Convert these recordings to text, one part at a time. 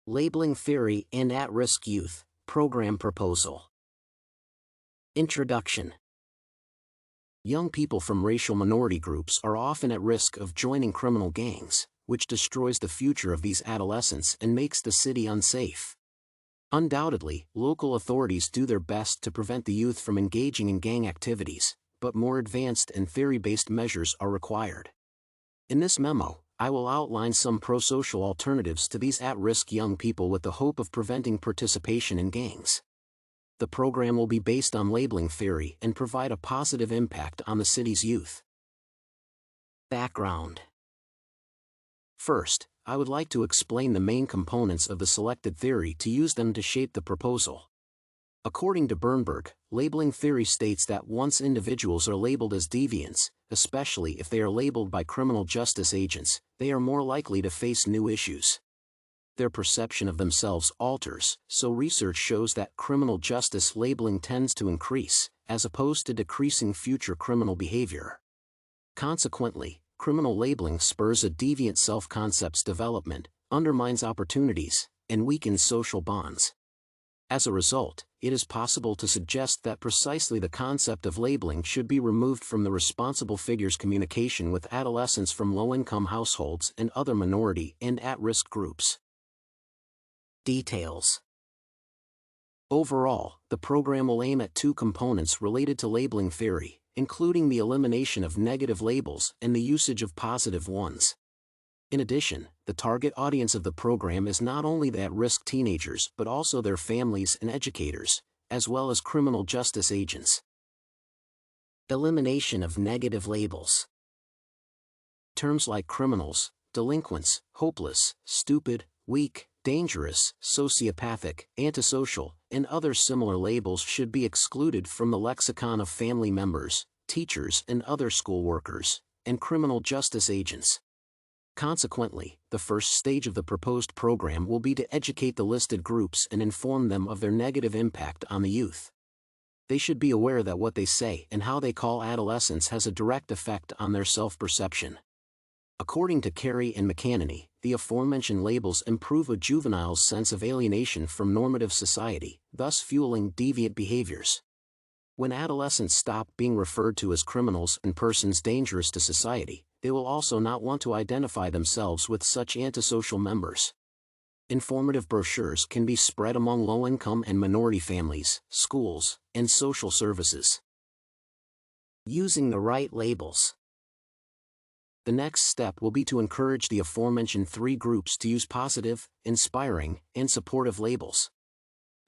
Labeling Theory and At-Risk Youth, Program Proposal. Introduction. Young people from racial minority groups are often at risk of joining criminal gangs, which destroys the future of these adolescents and makes the city unsafe. Undoubtedly, local authorities do their best to prevent the youth from engaging in gang activities, but more advanced and theory-based measures are required. In this memo, I will outline some prosocial alternatives to these at-risk young people with the hope of preventing participation in gangs. The program will be based on labeling theory and provide a positive impact on the city's youth. Background. First, I would like to explain the main components of the selected theory to use them to shape the proposal. According to Bernburg, labeling theory states that once individuals are labeled as deviants, especially if they are labeled by criminal justice agents, they are more likely to face new issues. Their perception of themselves alters, so research shows that criminal justice labeling tends to increase, as opposed to decreasing future criminal behavior. Consequently, criminal labeling spurs a deviant self-concept's development, undermines opportunities, and weakens social bonds. As a result, it is possible to suggest that precisely the concept of labeling should be removed from the responsible figure's communication with adolescents from low-income households and other minority and at-risk groups. Details. Overall, the program will aim at two components related to labeling theory, including the elimination of negative labels and the usage of positive ones. In addition, the target audience of the program is not only the at-risk teenagers but also their families and educators, as well as criminal justice agents. Elimination of negative labels. Terms like criminals, delinquents, hopeless, stupid, weak, dangerous, sociopathic, antisocial, and other similar labels should be excluded from the lexicon of family members, teachers and other school workers, and criminal justice agents. Consequently, the first stage of the proposed program will be to educate the listed groups and inform them of their negative impact on the youth. They should be aware that what they say and how they call adolescents has a direct effect on their self-perception. According to Carey and McAnany, the aforementioned labels improve a juvenile's sense of alienation from normative society, thus fueling deviant behaviors. When adolescents stop being referred to as criminals and persons dangerous to society, they will also not want to identify themselves with such antisocial members. Informative brochures can be spread among low-income and minority families, schools, and social services. Using the right labels. The next step will be to encourage the aforementioned three groups to use positive, inspiring, and supportive labels.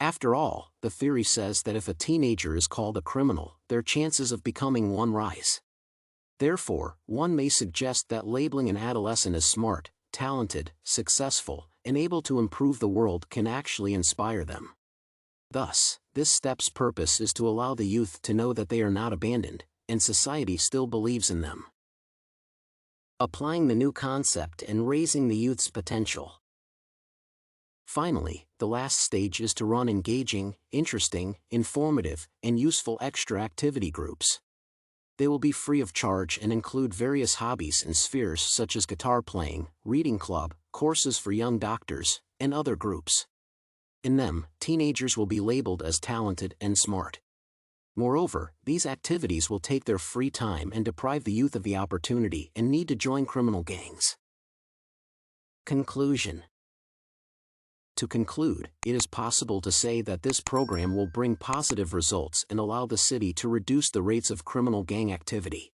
After all, the theory says that if a teenager is called a criminal, their chances of becoming one rise. Therefore, one may suggest that labeling an adolescent as smart, talented, successful, and able to improve the world can actually inspire them. Thus, this step's purpose is to allow the youth to know that they are not abandoned, and society still believes in them. Applying the new concept and raising the youth's potential. Finally, the last stage is to run engaging, interesting, informative, and useful extra activity groups. They will be free of charge and include various hobbies and spheres such as guitar playing, reading club, courses for young doctors, and other groups. In them, teenagers will be labeled as talented and smart. Moreover, these activities will take their free time and deprive the youth of the opportunity and need to join criminal gangs. Conclusion. To conclude, it is possible to say that this program will bring positive results and allow the city to reduce the rates of criminal gang activity.